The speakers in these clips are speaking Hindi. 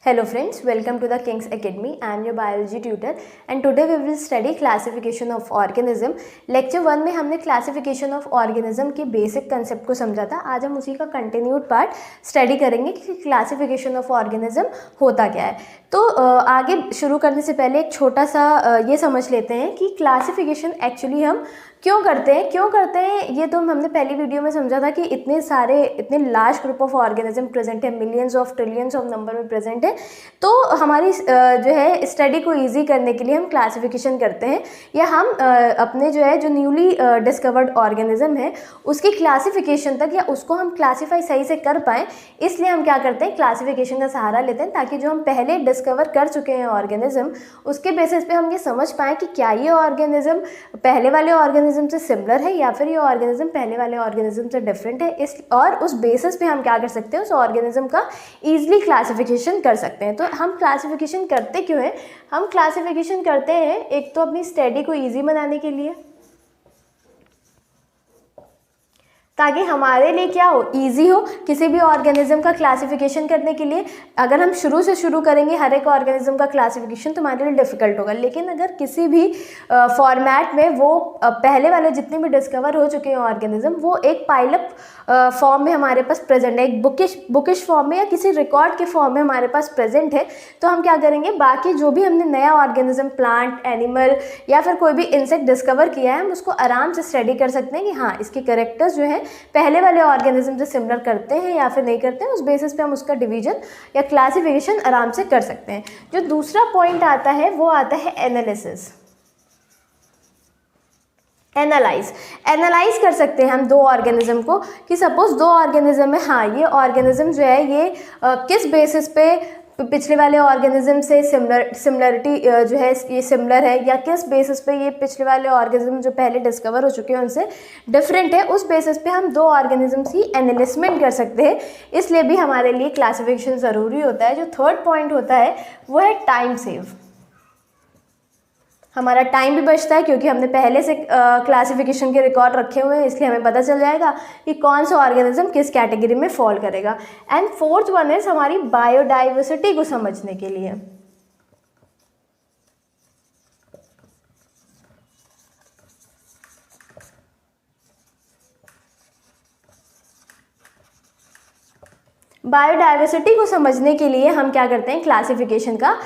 Hello friends, welcome to the King's Academy. I am your biology tutor and today we will study classification of organism. Lecture 1 में हमने क्लासिफिकेशन ऑफ ऑर्गेनिज्म के बेसिक कंसेप्ट को समझा था. आज हम उसी का कंटिन्यूड पार्ट स्टडी करेंगे कि क्लासिफिकेशन ऑफ ऑर्गेनिज्म होता क्या है. तो आगे शुरू करने से पहले एक छोटा सा ये समझ लेते हैं कि क्लासिफिकेशन एक्चुअली हम क्यों करते हैं. ये तो हमने पहली वीडियो में समझा था कि इतने large group of organism present है, millions of trillions of number में प्रेजेंट है. तो हमारी जो है स्टडी को इजी करने के लिए हम क्लासिफिकेशन करते हैं या हम अपने जो न्यूली डिस्कवर्ड ऑर्गेनिज्म है उसकी क्लासिफिकेशन तक या उसको हम क्लासीफाई सही से कर पाएँ, इसलिए हम क्या करते हैं क्लासिफिकेशन का सहारा लेते हैं ताकि जो हम पहले डिस्कवर कर चुके हैं ऑर्गेनिज्म उसके बेसिस पे हम ये समझ पाएँ कि क्या ये ऑर्गेनिज्म पहले वाले ऑर्गेनिज्म से सिमिलर है या फिर ये ऑर्गेनिज्म पहले वाले ऑर्गेनिज्म से डिफरेंट है. और उस बेसिस पे हम क्या कर सकते हैं, उस ऑर्गेनिज्म का ईजिली क्लासिफिकेशन कर सकते हैं. तो हम क्लासिफिकेशन करते क्यों हैं? हम क्लासिफिकेशन करते हैं एक तो अपनी स्टडी को ईजी बनाने के लिए, ताकि हमारे लिए क्या हो, इजी हो किसी भी ऑर्गेनिज्म का क्लासिफिकेशन करने के लिए. अगर हम शुरू से शुरू करेंगे हर एक ऑर्गेनिज्म का क्लासिफिकेशन तो हमारे लिए डिफ़िकल्ट होगा. लेकिन अगर किसी भी फॉर्मेट में वो पहले वाले जितने भी डिस्कवर हो चुके हैं ऑर्गेनिज्म वो एक पाइलअप फॉर्म में हमारे पास प्रेजेंट है, एक बुकिश फॉर्म में या किसी रिकॉर्ड के फॉर्म में हमारे पास प्रेजेंट है, तो हम क्या करेंगे बाकी जो भी हमने नया ऑर्गेनिज्म, प्लांट, एनिमल या फिर कोई भी इंसेक्ट डिस्कवर किया है हम उसको आराम से स्टडी कर सकते हैं कि हाँ इसके कैरेक्टर्स जो है पहले वाले ऑर्गेनिज्म से सिमिलर करते हैं या फिर नहीं करते हैं. उस बेसिस पे हम उसका डिवीजन या क्लासिफिकेशन आराम से कर सकते हैं. जो दूसरा पॉइंट आता है वो आता है एनालिसिस. एनालाइज कर सकते हैं हम दो ऑर्गेनिज्म को कि सपोज दो ऑर्गेनिज्म है, हाँ ये ऑर्गेनिज्म जो है ये किस बेसिस पे पिछले वाले ऑर्गेनिज्म से सिमिलरिटी जो है ये सिमिलर है या किस बेसिस पे ये पिछले वाले ऑर्गेनिज्म जो पहले डिस्कवर हो चुके हैं उनसे डिफरेंट है. उस बेसिस पे हम दो ऑर्गेनिज्म्स की एनालिसिसमेंट कर सकते हैं. इसलिए भी हमारे लिए क्लासिफिकेशन ज़रूरी होता है. जो थर्ड पॉइंट होता है वो है टाइम सेव. हमारा टाइम भी बचता है क्योंकि हमने पहले से क्लासिफिकेशन के रिकॉर्ड रखे हुए हैं, इसलिए हमें पता चल जाएगा कि कौन सा ऑर्गेनिज्म किस कैटेगरी में फॉल करेगा. एंड फोर्थ वन है हमारी बायोडाइवर्सिटी को समझने के लिए. बायोडाइवर्सिटी को समझने के लिए हम क्या करते हैं क्लासिफिकेशन का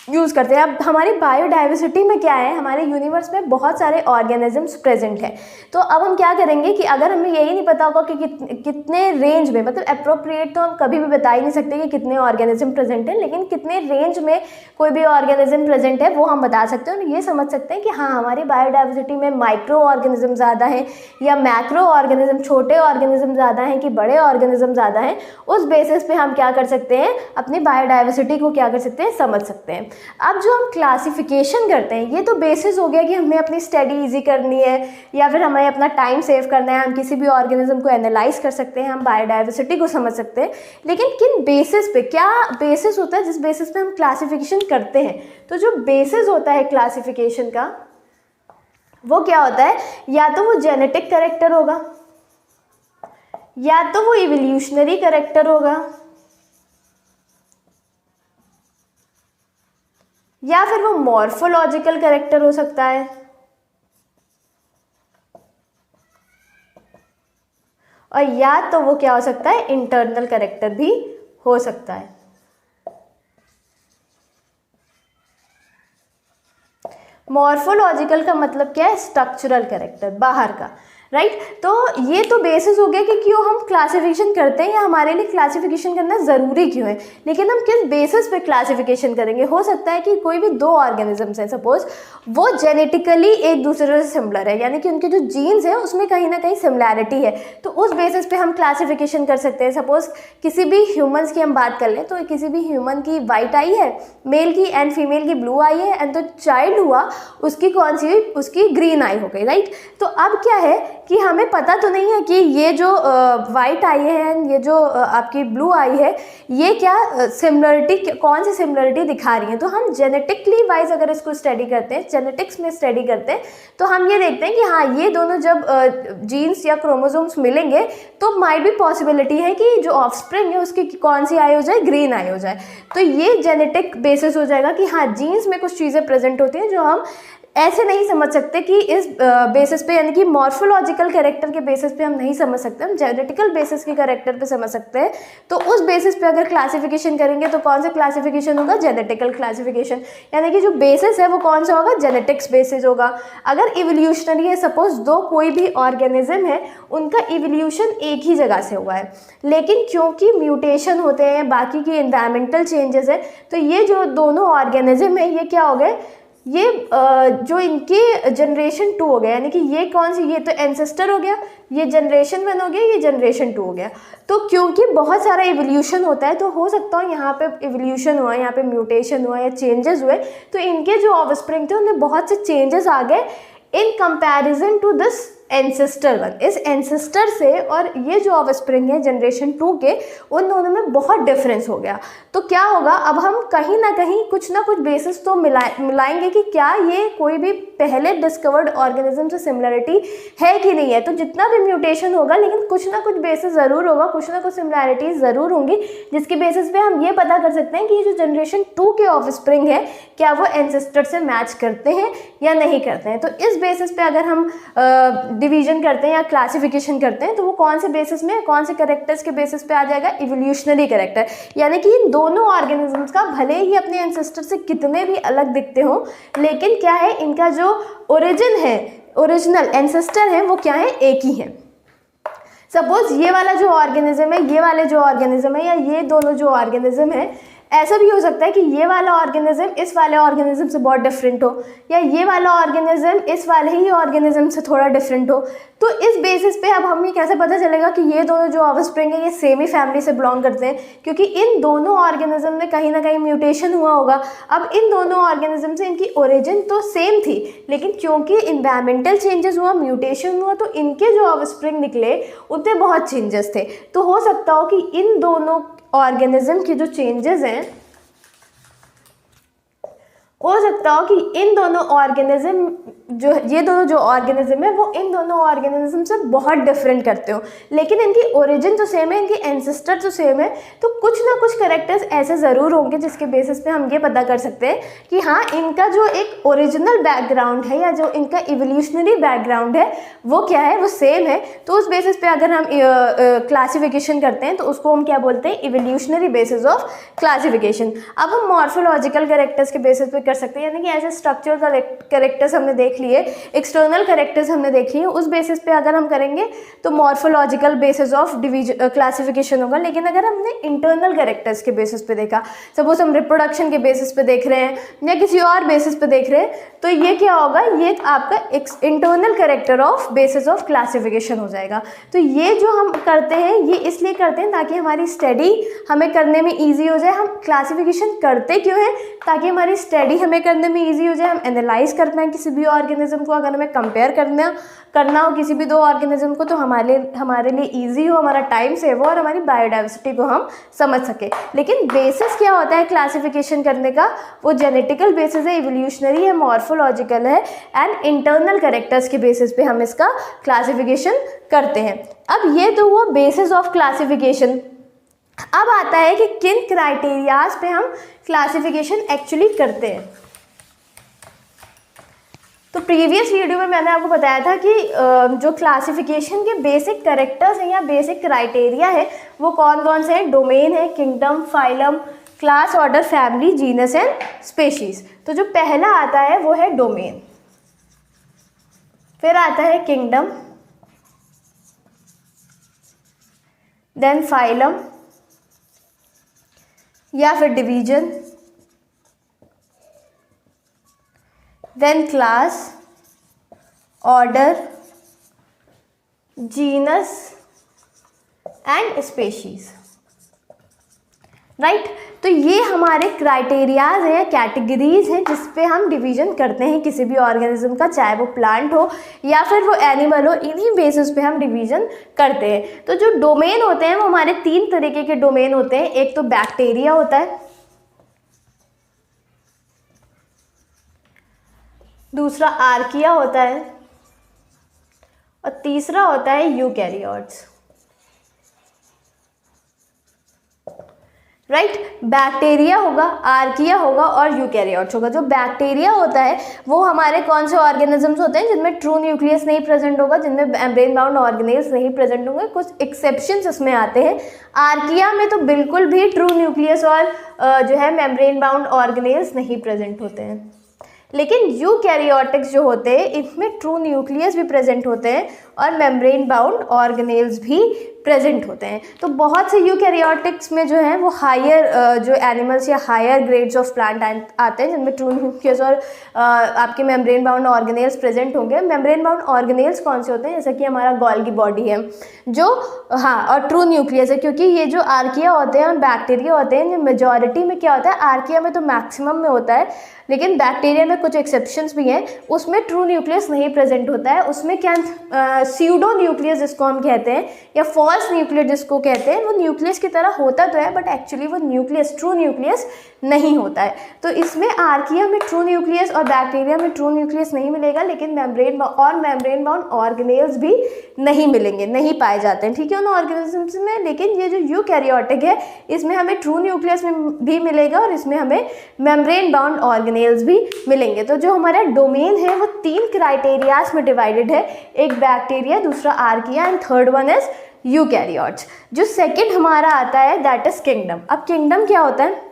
यूज़ करते हैं. अब हमारी बायोडाइवर्सिटी में क्या है, हमारे यूनिवर्स में बहुत सारे ऑर्गेनिजम्स प्रेजेंट हैं. तो अब हम क्या करेंगे कि अगर हमें यही नहीं पता होगा कि कितने रेंज में, मतलब अप्रोप्रिएट तो हम कभी भी बता ही नहीं सकते कि कितने ऑर्गेनिज्म प्रेजेंट हैं, लेकिन कितने रेंज में कोई भी ऑर्गेनिज्म प्रेजेंट है वो हम बता सकते हैं. और ये समझ सकते हैं कि हाँ हमारी बायोडाइवर्सिटी में माइक्रो ऑर्गेनिज्म ज़्यादा है या मैक्रो ऑर्गेनिज्म, छोटे ऑर्गेनिज्म ज़्यादा हैं कि बड़े ऑर्गेनिज्म ज़्यादा हैं. उस बेसिस पे हम क्या कर सकते हैं, अपनी बायोडाइवर्सिटी को क्या कर सकते हैं, समझ सकते हैं. अब जो हम क्लासिफिकेशन करते हैं ये तो बेसिस हो गया कि हमें अपनी स्टडी इजी करनी है या फिर हमें अपना टाइम सेव करना है. हम किसी भी ऑर्गेनिज्म को एनालाइज कर सकते हैं, हम बायोडाइवर्सिटी को समझ सकते हैं. लेकिन किन बेसिस पे, क्या बेसिस होता है जिस बेसिस पे हम क्लासिफिकेशन करते हैं? तो जो बेसिस होता है क्लासिफिकेशन का वो क्या होता है, या तो वो जेनेटिक कैरेक्टर होगा या तो वो इवोल्यूशनरी कैरेक्टर होगा या फिर वो मॉर्फोलॉजिकल कैरेक्टर हो सकता है और या तो वो क्या हो सकता है, इंटरनल कैरेक्टर भी हो सकता है. मॉर्फोलॉजिकल का मतलब क्या है, स्ट्रक्चरल कैरेक्टर, बाहर का, राइट. तो ये तो बेसिस हो गया कि क्यों हम क्लासिफिकेशन करते हैं या हमारे लिए क्लासिफिकेशन करना ज़रूरी क्यों है. लेकिन हम किस बेसिस पे क्लासिफिकेशन करेंगे? हो सकता है कि कोई भी दो ऑर्गेनिजम्स हैं, सपोज वो जेनेटिकली एक दूसरे से सिमिलर है, यानी कि उनके जो जीन्स हैं उसमें कहीं ना कहीं सिमिलैरिटी है, तो उस बेसिस पे हम क्लासिफिकेशन कर सकते हैं. सपोज किसी भी ह्यूमन्स की हम बात कर लें तो किसी भी ह्यूमन की वाइट आई है मेल की एंड फीमेल की ब्लू आई है, एंड तो चाइल्ड हुआ उसकी कौन सी हुई, उसकी ग्रीन आई हो गई, राइट. तो अब क्या है कि हमें पता तो नहीं है कि ये जो वाइट आई है एंड ये जो आपकी ब्लू आई है, ये क्या सिमिलरिटी, कौन सी सिमिलरिटी दिखा रही है। तो हम जेनेटिकली वाइज अगर इसको स्टडी करते हैं, जेनेटिक्स में स्टडी करते हैं, तो हम ये देखते हैं कि हाँ, ये दोनों जब जीन्स या क्रोमोसोम्स मिलेंगे तो माइट भी पॉसिबिलिटी है कि जो ऑफस्प्रिंग है उसकी कौन सी आई हो जाए, ग्रीन आई हो जाए। तो ये जेनेटिक बेसिस हो जाएगा कि हाँ, जीन्स में कुछ चीज़ें प्रेजेंट होती हैं जो हम ऐसे नहीं समझ सकते कि इस बेसिस पे, यानी कि मॉर्फोलॉजिकल कैरेक्टर के बेसिस पे हम नहीं समझ सकते, हम जेनेटिकल बेसिस के कैरेक्टर पे समझ सकते हैं। तो उस बेसिस पे अगर क्लासिफिकेशन करेंगे तो कौन सा क्लासिफिकेशन होगा, जेनेटिकल क्लासिफिकेशन, यानी कि जो बेसिस है वो कौन सा होगा, जेनेटिक्स बेसिस होगा। अगर इवोल्यूशनरी है, सपोज दो कोई भी ऑर्गेनिज्म है, उनका इवोल्यूशन एक ही जगह से हुआ है, लेकिन क्योंकि म्यूटेशन होते हैं, बाकी की एनवायरमेंटल चेंजेस है, तो ये जो दोनों ऑर्गेनिज्म है ये क्या हो गए, ये जो इनके जनरेशन 2 हो गया, यानी कि ये कौन सी, ये तो एंसेस्टर हो गया, ये जनरेशन 1 हो गया, ये जनरेशन 2 हो गया। तो क्योंकि बहुत सारा इवोल्यूशन होता है, तो हो सकता है यहाँ पे इवोल्यूशन हुआ, यहाँ पे म्यूटेशन हुआ या चेंजेस हुए, तो इनके जो ऑफस्प्रिंग थे उनमें बहुत से चेंजेस आ गए in comparison to this ancestor 1। इस एंसेस्टर से और ये जो ऑफस्प्रिंग है जनरेशन 2 के, उन दोनों में बहुत डिफरेंस हो गया। तो क्या होगा, अब हम कहीं ना कहीं कुछ ना कुछ बेसिस तो मिलाएंगे कि क्या ये कोई भी पहले डिस्कवर्ड ऑर्गेनिज्म से सिमिलरिटी है कि नहीं है। तो जितना भी म्यूटेशन होगा, लेकिन कुछ ना कुछ बेसिस ज़रूर होगा, कुछ ना कुछ सिमिलैरिटीज़ ज़रूर होंगी, जिसके बेसिस पे हम ये पता कर सकते हैं कि ये जो जनरेशन 2 के ऑफस्प्रिंग है, क्या वो एंसेस्टर से मैच करते हैं या नहीं करते हैं। तो इस बेसिस पे अगर हम डिवीजन करते हैं या क्लासिफिकेशन करते हैं, तो वो कौन से बेसिस में, कौन से कैरेक्टर्स के बेसिस पे आ जाएगा, इवोल्यूशनरी कैरेक्टर, यानी कि इन दोनों ऑर्गेनिजम्स का भले ही अपने एंसेस्टर से कितने भी अलग दिखते हो, लेकिन क्या है, इनका जो ओरिजिन है, ओरिजिनल एंसेस्टर है, वो क्या है, एक ही है। सपोज ये वाला जो ऑर्गेनिज्म है, ये वाले जो ऑर्गेनिज्म है, या ये दोनों जो ऑर्गेनिज्म है, ऐसा भी हो सकता है कि ये वाला ऑर्गेनिज्म इस वाले ऑर्गेनिज्म से बहुत डिफरेंट हो, या ये वाला ऑर्गेनिज्म इस वाले ही ऑर्गेनिज्म से थोड़ा डिफरेंट हो। तो इस बेसिस पे अब हमें कैसे पता चलेगा कि ये दोनों जो ऑफस्प्रिंग है ये सेम ही फैमिली से बिलोंग करते हैं, क्योंकि इन दोनों ऑर्गेनिज्म में कहीं ना कहीं म्यूटेशन हुआ होगा। अब इन दोनों ऑर्गेनिज्म से इनकी ओरिजिन तो सेम थी, लेकिन क्योंकि इन्वायरमेंटल चेंजेस हुआ, म्यूटेशन हुआ, तो इनके जो ऑफस्प्रिंग निकले उनमें बहुत चेंजेस थे। तो हो सकता हो कि इन दोनों ऑर्गेनिज्म के जो चेंजेस हैं, हो सकता हो कि इन दोनों ऑर्गेनिज्म जो, ये दोनों जो ऑर्गेनिज्म है, वो इन दोनों ऑर्गेनिज्म से बहुत डिफरेंट करते हो, लेकिन इनकी ओरिजिन तो सेम है, इनकी एंसेस्टर तो सेम है। तो कुछ ना कुछ कैरेक्टर्स ऐसे ज़रूर होंगे जिसके बेसिस पे हम ये पता कर सकते हैं कि हाँ, इनका जो एक ओरिजिनल बैकग्राउंड है, या जो इनका इवोल्यूशनरी बैकग्राउंड है, वो क्या है, वो सेम है। तो उस बेसिस पे अगर हम क्लासिफिकेशन करते हैं, तो उसको हम क्या बोलते हैं, इवोल्यूशनरी बेसिस ऑफ क्लासिफिकेशन। अब हम मॉर्फोलॉजिकल कैरेक्टर्स के बेसिस पे कर सकते हैं, यानी कि ऐसे स्ट्रक्चरल कैरेक्टर्स हमने देख लिए, एक्सटर्नल कैरेक्टर्स हमने देख लिए, उस बेसिस पे अगर हम करेंगे तो morphological basis of division classification होगा। लेकिन अगर हमने इंटरनल कैरेक्टर्स के बेसिस पे देखा, सपोज हम रिप्रोडक्शन के बेसिस पे देख रहे हैं या किसी और बेसिस पे देख रहे हैं, तो ये क्या होगा, ये आपका internal character of basis of classification हो जाएगा। तो ये जो हम करते हैं, ये इसलिए करते हैं ताकि हमारी स्टडी हमें करने में ईजी हो जाए। हम क्लासिफिकेशन करते क्यों हैं, ताकि हमारी स्टडी हमें करने में ईजी हो जाए, हम एनालाइज कर पाएँ किसी भी ऑर्गेनिज्म को। अगर हमें कंपेयर करना हो किसी भी दो ऑर्गेनिज्म को, तो हमारे लिए ईजी हो, हमारा टाइम सेव हो और हमारी बायोडाइवर्सिटी को हम समझ सके। लेकिन बेसिस क्या होता है क्लासिफिकेशन करने का, वो जेनेटिकल बेसिस है, इवोल्यूशनरी है, मॉर्फोलॉजिकल है एंड इंटरनल कैरेक्टर्स के बेसिस पे हम इसका क्लासिफिकेशन करते हैं। अब ये तो हुआ बेसिस ऑफ क्लासिफिकेशन। अब आता है कि किन क्राइटेरियाज पे हम क्लासिफिकेशन एक्चुअली करते हैं। तो प्रीवियस वीडियो में मैंने आपको बताया था कि जो क्लासिफिकेशन के बेसिक कैरेक्टर्स हैं या बेसिक क्राइटेरिया है, वो कौन कौन से हैं। डोमेन है, kingdom, phylum, class, order, family, genus and species. तो जो पहला आता है वो है डोमेन, फिर आता है किंगडम, देन फाइलम या फिर division, then class, order, genus and species. Right. तो ये हमारे क्राइटेरियाज हैं, कैटेगरीज हैं जिस पे हम डिवीजन करते हैं किसी भी ऑर्गेनिज्म का, चाहे वो प्लांट हो या फिर वो एनिमल हो, इन्हीं बेसिस पे हम डिवीजन करते हैं। तो जो डोमेन होते हैं वो हमारे 3 तरीके के डोमेन होते हैं। एक तो बैक्टीरिया होता है, दूसरा आर्किया होता है और तीसरा होता है यूकैरियोट्स। राइट, बैक्टीरिया होगा, आर्किया होगा और यूकैरियोट्स होगा। जो बैक्टीरिया होता है वो हमारे कौन से ऑर्गेनिजम्स होते हैं जिनमें ट्रू न्यूक्लियस नहीं प्रेजेंट होगा, जिनमें मेम्ब्रेन बाउंड ऑर्गेनेल्स नहीं प्रेजेंट होंगे। कुछ एक्सेप्शंस इसमें आते हैं। आर्किया में तो बिल्कुल भी ट्रू न्यूक्लियस और जो है मेम्ब्रेन बाउंड ऑर्गेनेल्स नहीं प्रेजेंट होते हैं। लेकिन यूकैरियोटिक्स जो होते हैं इनमें ट्रू न्यूक्लियस भी प्रेजेंट होते हैं और मेम्ब्रेन बाउंड ऑर्गेनेल्स भी प्रेजेंट होते हैं। तो बहुत से यूकैरियोटिक्स में जो है वो हायर जो एनिमल्स या हायर ग्रेड्स ऑफ प्लांट आते हैं जिनमें ट्रू न्यूक्लियस और आपके मेम्ब्रेन बाउंड ऑर्गेनेल्स प्रेजेंट होंगे। मेम्ब्रेन बाउंड ऑर्गेनेल्स कौन से होते हैं, जैसे कि हमारा गोल्गी बॉडी है जो, हाँ, और ट्रू न्यूक्लियस है, क्योंकि ये जो आर्किया होते हैं और बैक्टीरिया होते हैं, मेजॉरिटी में क्या होता है, आर्किया में तो मैक्सिमम में होता है, लेकिन बैक्टीरिया में कुछ एक्सेप्शंस भी हैं, उसमें ट्रू न्यूक्लियस नहीं प्रेजेंट होता है। उसमें क्या स्यूडो न्यूक्लियस जिसको हम कहते हैं या फॉल्स न्यूक्लियस जिसको कहते हैं, वो न्यूक्लियस की तरह होता तो है बट एक्चुअली वो न्यूक्लियस, ट्रू न्यूक्लियस नहीं होता है। तो इसमें आर्किया में ट्रू न्यूक्लियस और बैक्टीरिया में ट्रू न्यूक्लियस नहीं मिलेगा, लेकिन मेम्ब्रेन बाउंड ऑर्गेनेल्स भी नहीं मिलेंगे, नहीं पाए जाते हैं, ठीक है, उन ऑर्गेनिजम्स में। लेकिन ये जो यूकैरियोटिक है इसमें हमें ट्रू न्यूक्लियस भी मिलेगा और इसमें हमें मेम्ब्रेन बाउंड ऑर्गेनेल्स भी मिलेंगे। तो जो हमारा डोमेन है वो 3 क्राइटेरियाज में डिवाइडेड है, एक बैक्टीरिया, दूसरा archaea and third one is eukaryotes. जो सेकंड हमारा आता है दैट इज किंगडम। अब किंगडम क्या होता है,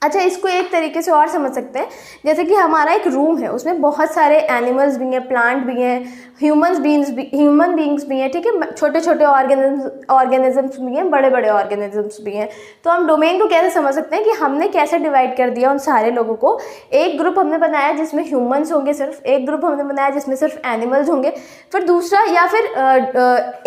अच्छा, इसको एक तरीके से और समझ सकते हैं, जैसे कि हमारा एक रूम है, उसमें बहुत सारे एनिमल्स भी हैं, प्लांट भी हैं, ह्यूमन बींग्स भी हैं, ठीक है, छोटे छोटे ऑर्गेनिजम्स भी हैं, बड़े बड़े ऑर्गेनिजम्स भी हैं। तो हम डोमेन को कैसे समझ सकते हैं कि हमने कैसे डिवाइड कर दिया उन सारे लोगों को। एक ग्रुप हमने बनाया जिसमें ह्यूमंस होंगे सिर्फ, एक ग्रुप हमने बनाया जिसमें सिर्फ एनिमल्स होंगे, फिर दूसरा या फिर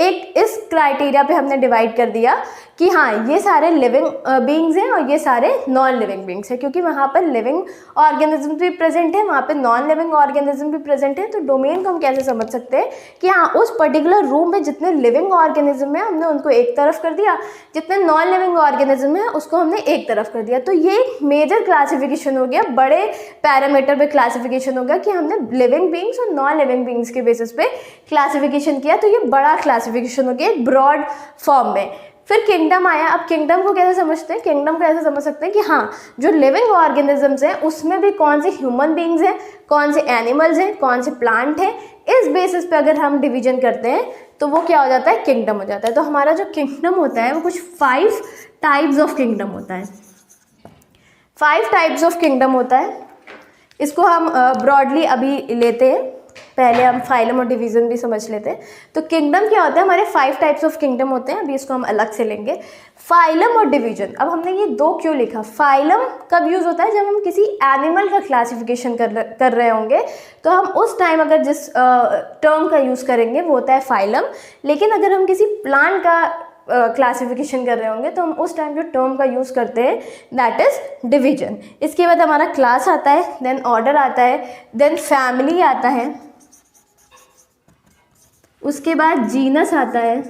एक इस क्राइटेरिया पे हमने डिवाइड कर दिया कि हाँ ये सारे लिविंग बींग्स हैं और ये सारे नॉन लिविंग बींग्स हैं, क्योंकि वहाँ पर लिविंग ऑर्गेनिज्म भी प्रेजेंट है, वहाँ पे नॉन लिविंग ऑर्गेनिज्म भी प्रेजेंट है। तो डोमेन को हम कैसे समझ सकते हैं कि हाँ उस पर्टिकुलर रूम में जितने लिविंग ऑर्गेनिज्म है हमने उनको एक तरफ कर दिया, जितने नॉन लिविंग ऑर्गेनिज्म है उसको हमने एक तरफ कर दिया। तो ये मेजर क्लासिफिकेशन हो गया, बड़े पैरामीटर पे क्लासिफिकेशन हो गया कि हमने लिविंग बींग्स और नॉन लिविंग बींग्स के बेसिस पे क्लासिफिकेशन किया। तो ये बड़ा क्लासिफिकेशन हो गया एक ब्रॉड फॉर्म में। फिर किंगडम आया। अब किंगडम को कैसे समझते हैं, किंगडम को ऐसे समझ सकते हैं कि हाँ जो लिविंग ऑर्गेनिजम्स हैं उसमें भी कौन से ह्यूमन बींग्स हैं, कौन से एनिमल्स हैं, कौन से प्लांट हैं, इस बेसिस पे अगर हम डिवीजन करते हैं तो वो क्या हो जाता है, किंगडम हो जाता है। तो हमारा जो किंगडम होता है वो कुछ 5 टाइप्स ऑफ किंगडम होता है, 5 टाइप्स ऑफ किंगडम होता है। इसको हम ब्रॉडली अभी लेते हैं, पहले हम फाइलम और डिवीजन भी समझ लेते हैं। तो किंगडम क्या होता है, हमारे 5 टाइप्स ऑफ किंगडम होते हैं, अभी इसको हम अलग से लेंगे, फाइलम और डिवीजन। अब हमने ये 2 क्यों लिखा, फाइलम कब यूज होता है, जब हम किसी एनिमल का क्लासिफिकेशन कर रहे होंगे तो हम उस टाइम अगर जिस टर्म का यूज करेंगे वो होता है फाइलम। लेकिन अगर हम किसी प्लांट का क्लासिफिकेशन कर रहे होंगे तो हम उस टाइम जो टर्म का यूज़ करते हैं दैट इज डिवीजन। इसके बाद हमारा क्लास आता है, देन ऑर्डर आता है, देन फैमिली आता है, उसके बाद जीनस आता है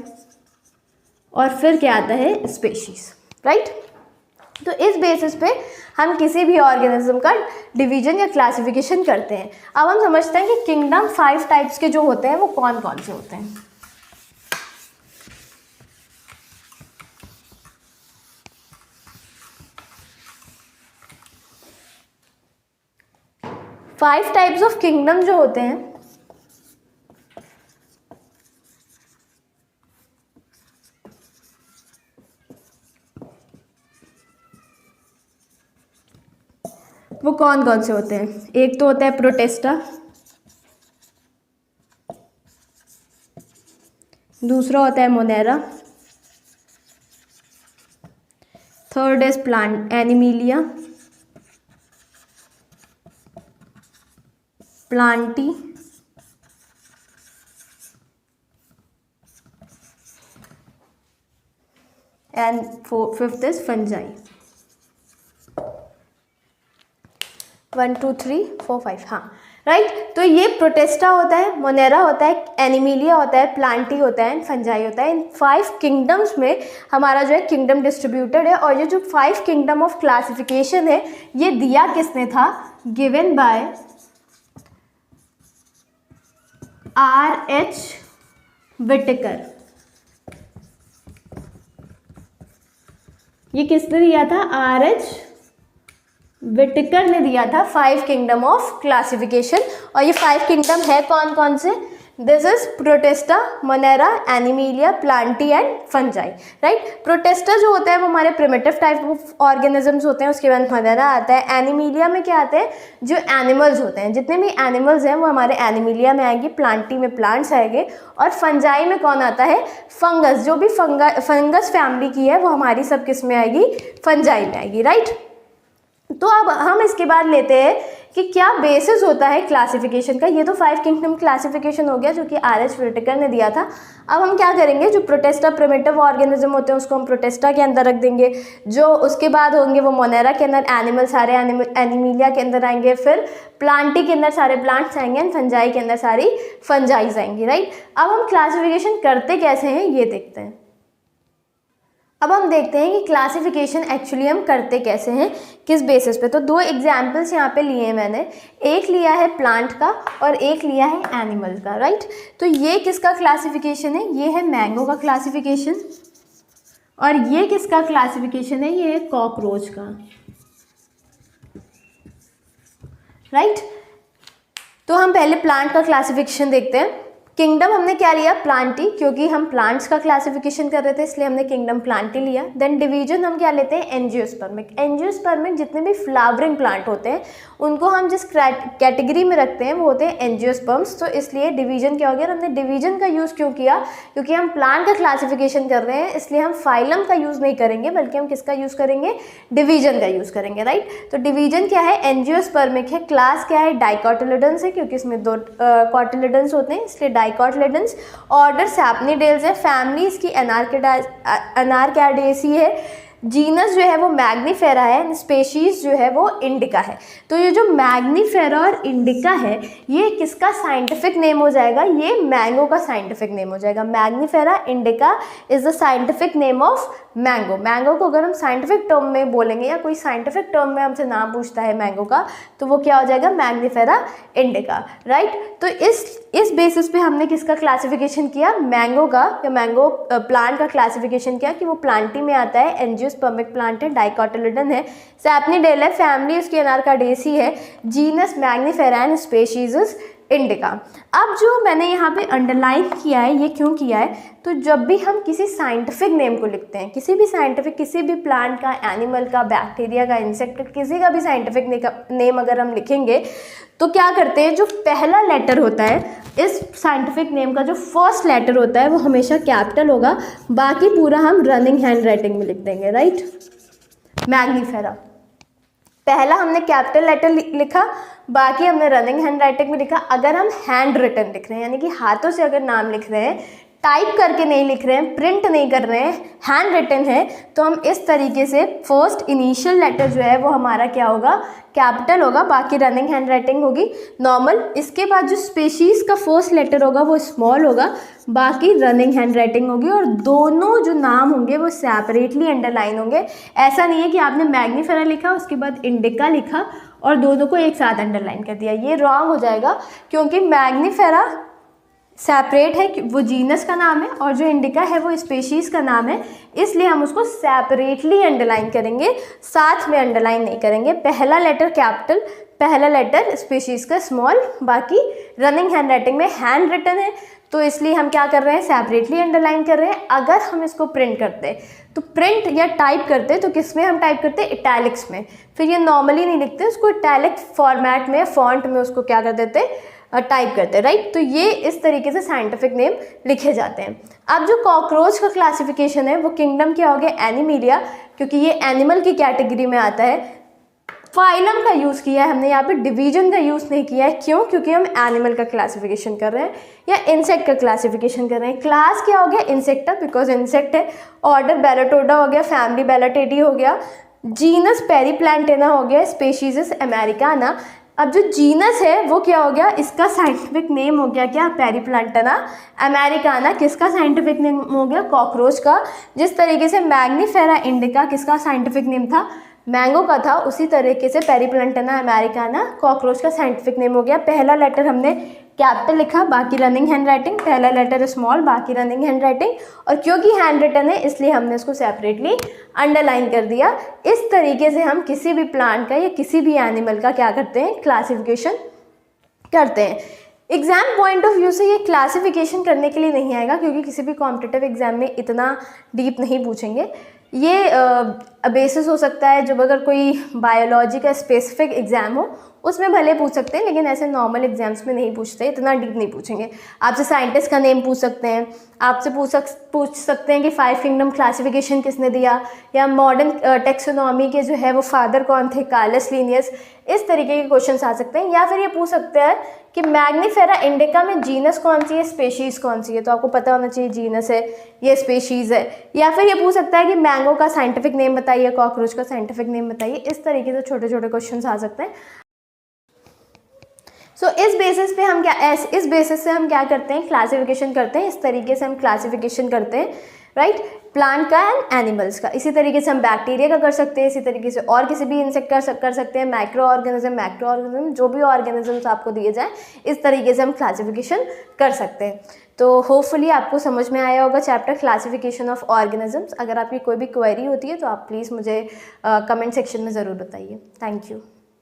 और फिर क्या आता है, स्पेशीज, राइट। तो इस बेसिस पे हम किसी भी ऑर्गेनिज्म का डिवीजन या क्लासिफिकेशन करते हैं। अब हम समझते हैं कि किंगडम 5 टाइप्स के जो होते हैं वो कौन कौन से होते हैं। 5 टाइप्स ऑफ किंगडम जो होते हैं वो कौन कौन से होते हैं। एक तो होता है प्रोटेस्टा, दूसरा होता है Monera, third is plant Animalia, Plantae, and 5th is fungi. 1 2 3 4 5, हाँ राइट। तो ये प्रोटेस्टा होता है, मोनेरा होता है, एनिमिलिया होता है, प्लांटी होता है, फंजाई होता है। इन 5 किंगडम्स में हमारा जो है किंगडम डिस्ट्रीब्यूटेड है। और ये जो 5 किंगडम ऑफ क्लासिफिकेशन है ये दिया किसने था? Given by R.H. विटेकर। ये किसने दिया था? R.H. विटेकर ने दिया था 5 किंगडम ऑफ क्लासिफिकेशन। और ये 5 किंगडम है कौन कौन से? This is Protista, Monera, Animalia, Plantae and fungi, right. Protista जो होता है वो हमारे प्रिमिटिव टाइप ऑफ ऑर्गेनिजम्स होते हैं। उसके बाद मोनेरा आता है। एनिमिलिया में क्या आते हैं? जो एनिमल्स होते हैं, जितने भी एनिमल्स हैं वो हमारे एनिमिलिया में आएंगे। प्लांटी में प्लांट्स आएंगे। और फंजाई में कौन आता है? फंगस। जो भी फंगस फैमिली की है वो हमारी सब किस में आएगी? फंजाई में आएगी, राइट। तो अब हम इसके बाद लेते हैं कि क्या बेसिस होता है क्लासिफिकेशन का। ये तो 5 किंगडम क्लासिफिकेशन हो गया जो कि R.H. विटेकर ने दिया था। अब हम क्या करेंगे? जो प्रोटेस्टा प्रिमिटिव ऑर्गेनिज्म होते हैं उसको हम प्रोटेस्टा के अंदर रख देंगे। जो उसके बाद होंगे वो मोनेरा के अंदर, एनिमल सारे एनिमिलिया के अंदर आएंगे, फिर प्लांटी के अंदर सारे प्लांट्स आएंगे एंड फंजाई के अंदर सारी फंजाइज आएंगी, राइट। अब हम क्लासिफिकेशन करते कैसे हैं ये देखते हैं। अब हम देखते हैं कि क्लासिफिकेशन एक्चुअली हम करते कैसे हैं, किस बेसिस पे। तो 2 एग्जाम्पल्स यहाँ पे लिए हैं मैंने। एक लिया है प्लांट का और एक लिया है एनिमल का, राइट। तो ये किसका क्लासिफिकेशन है? ये है मैंगो का क्लासिफिकेशन। और ये किसका क्लासिफिकेशन है? ये है कॉकरोच का, राइट। तो हम पहले प्लांट का क्लासिफिकेशन देखते हैं। किंगडम हमने क्या लिया? प्लांटी, क्योंकि हम प्लांट्स का क्लासिफिकेशन कर रहे थे इसलिए हमने किंगडम प्लांटी लिया। देन डिवीजन हम क्या लेते हैं? एंजियोस्पर्मिक। एंजियोस्पर्मिक जितने भी फ्लावरिंग प्लांट होते हैं उनको हम जिस कैटेगरी में रखते हैं वो होते हैं एंजियोस्पर्म्स। तो इसलिए डिवीजन क्या हो गया? हमने डिवीजन का यूज़ क्यों किया? क्योंकि हम प्लांट का क्लासिफिकेशन कर रहे हैं, इसलिए हम फाइलम का यूज़ नहीं करेंगे बल्कि हम किसका यूज़ करेंगे? डिवीजन का यूज़ करेंगे, राइट। तो डिवीजन क्या है? एंजियोस्पर्मिक है। क्लास क्या है? डाइकोटिलिडन्स है, क्योंकि इसमें 2 कॉटिलिडन्स होते हैं इसलिए डाइकोटिलिडन्स। ऑर्डर सैपनीडेल्स है। फैमिली इसकी अनारकैडेसी है। जीनस जो है वो मैग्नीफेरा है। स्पेशीज जो है वो इंडिका है। तो ये जो मैग्नीफेरा और इंडिका है ये किसका साइंटिफिक नेम हो जाएगा? ये मैंगो का साइंटिफिक नेम हो जाएगा। Mangifera indica is the scientific name of mango. Mango को अगर हम साइंटिफिक टर्म में बोलेंगे या कोई साइंटिफिक टर्म में हमसे नाम पूछता है मैंगो का तो वो क्या हो जाएगा? Mangifera indica, right. तो इस बेसिस पे हमने किसका क्लासिफिकेशन किया? मैंगो का, या मैंगो प्लांट का क्लासिफिकेशन किया कि वो प्लांटी में आता है, एंजियोस्पर्मिक प्लांट है, डाइकोटिलिडन है, सैपनीडेल है, फैमिली उसकी अनारकाडेसी है, genus Mangifera and species indica. अब जो मैंने यहाँ पे अंडरलाइन किया है ये क्यों किया है? तो जब भी हम किसी साइंटिफिक नेम को लिखते हैं, किसी भी साइंटिफिक, किसी भी प्लांट का, एनिमल का, बैक्टीरिया का, इंसेक्ट, किसी का भी साइंटिफिक नेम अगर हम लिखेंगे तो क्या करते हैं? जो पहला लेटर होता है इस साइंटिफिक नेम का, जो फर्स्ट लेटर होता है वो हमेशा कैपिटल होगा, बाकी पूरा हम रनिंग हैंड राइटिंग में लिख देंगे, राइट। मैग्नीफेरा पहला हमने कैपिटल लेटर लिखा, बाकी हमने रनिंग हैंड राइटिंग में लिखा। अगर हम हैंड रिटन लिख रहे हैं यानी कि हाथों से अगर नाम लिख रहे हैं, टाइप करके नहीं लिख रहे हैं, प्रिंट नहीं कर रहे हैं, हैंड रिटन है, तो हम इस तरीके से फर्स्ट इनिशियल लेटर जो है वो हमारा क्या होगा? कैपिटल होगा, बाकी रनिंग हैंड राइटिंग होगी नॉर्मल। इसके बाद जो स्पेशीज़ का फर्स्ट लेटर होगा वो स्मॉल होगा, बाकी रनिंग हैंड राइटिंग होगी और दोनों जो नाम होंगे वो सेपरेटली अंडरलाइन होंगे। ऐसा नहीं है कि आपने मैग्नीफेरा लिखा उसके बाद इंडिका लिखा और दोनों को एक साथ अंडरलाइन कर दिया, ये रॉन्ग हो जाएगा क्योंकि मैग्नीफेरा सेपरेट है, वो जीनस का नाम है, और जो इंडिका है वो स्पेशीज़ का नाम है, इसलिए हम उसको सेपरेटली अंडरलाइन करेंगे, साथ में अंडरलाइन नहीं करेंगे। पहला लेटर कैपिटल, पहला लेटर स्पेशीज़ का स्मॉल, बाकी रनिंग हैंड राइटिंग में हैंड रिटन है तो इसलिए हम क्या कर रहे हैं? सेपरेटली अंडरलाइन कर रहे हैं। अगर हम इसको प्रिंट करते तो प्रिंट या टाइप करते तो किस में हम टाइप करते? इटैलिक्स में। फिर ये नॉर्मली नहीं लिखते, उसको इटैलिक फॉर्मेट में, फॉन्ट में उसको क्या कर देते? टाइप करते हैं, राइट। तो ये इस तरीके से साइंटिफिक नेम लिखे जाते हैं। अब जो कॉकरोच का क्लासिफिकेशन है वो किंगडम क्या हो गया? एनिमिलिया, क्योंकि ये एनिमल की कैटेगरी में आता है। फाइलम का यूज़ किया है हमने, यहाँ पे डिवीजन का यूज़ नहीं किया है। क्यों? क्योंकि हम एनिमल का क्लासिफिकेशन कर रहे हैं या इंसेक्ट का क्लासिफिकेशन कर रहे हैं। क्लास क्या हो गया? इंसेक्टा, बिकॉज इंसेक्ट है। ऑर्डर बैलेटोडा हो गया, फैमिली बैलेटेडी हो गया। जीनस पेरीप्लांटेना हो गया, स्पेशीज अमेरिकाना। अब जो जीनस है वो क्या हो गया, इसका साइंटिफिक नेम हो गया क्या, पेरीप्लांटेना अमेरिकाना। किसका साइंटिफिक नेम हो गया, कॉकरोच का। जिस तरीके से मैग्नीफेरा इंडिका किसका साइंटिफिक नेम था, मैंगो का था, उसी तरीके से पेरीप्लांटेना अमेरिकाना कॉकरोच का साइंटिफिक नेम हो गया। पहला लेटर हमने कैपिटल लिखा, बाकी रनिंग हैंड राइटिंग, पहला लेटर स्मॉल, बाकी रनिंग हैंड राइटिंग। और क्योंकि हैंड रिटन है इसलिए हमने इसको सेपरेटली अंडरलाइन कर दिया। इस तरीके से हम किसी भी प्लांट का या किसी भी एनिमल का क्या करते हैं, क्लासिफिकेशन करते हैं। एग्ज़ाम पॉइंट ऑफ व्यू से ये क्लासिफिकेशन करने के लिए नहीं आएगा, क्योंकि किसी भी कॉम्पिटिटिव एग्जाम में इतना डीप नहीं पूछेंगे। ये बेसिस हो सकता है जब अगर कोई बायोलॉजी का स्पेसिफिक एग्जाम हो उसमें भले पूछ सकते हैं, लेकिन ऐसे नॉर्मल एग्जाम्स में नहीं पूछते, इतना डीप नहीं पूछेंगे। आपसे साइंटिस्ट का नेम पूछ सकते हैं, आपसे पूछ सकते हैं कि 5 किंगडम क्लासिफिकेशन किसने दिया, या मॉडर्न टेक्सोनॉमी के जो है वो फादर कौन थे, कार्लस लिनियस। इस तरीके के क्वेश्चंस आ सकते हैं। या फिर ये पूछ सकते हैं कि मैग्नीफेरा इंडिका में जीनस कौन सी है, स्पेशीज़ कौन सी है। तो आपको पता होना चाहिए जीनस है, ये स्पेशीज़ है। या फिर ये पूछ सकता है कि मैंगो का साइंटिफिक नेम बताइए, कॉकरोच का साइंटिफिक नेम बताइए। इस तरीके से छोटे छोटे क्वेश्चन आ सकते हैं। सो इस बेसिस पे हम इस बेसिस से हम क्या करते हैं, क्लासिफिकेशन करते हैं। इस तरीके से हम क्लासिफिकेशन करते हैं, राइट, प्लांट का एंड एनिमल्स का। इसी तरीके से हम बैक्टीरिया का कर सकते हैं, इसी तरीके से और किसी भी इंसेक्ट कर सकते हैं, माइक्रो ऑर्गेनिज्म, जो भी ऑर्गेनिजम्स आपको दिए जाए इस तरीके से हम क्लासिफिकेशन कर सकते हैं। तो होपफुली आपको समझ में आया होगा चैप्टर क्लासिफिकेशन ऑफ ऑर्गेनिजम्स। अगर आपकी कोई भी क्वेरी होती है तो आप प्लीज़ मुझे कमेंट सेक्शन में ज़रूर बताइए। Thank you.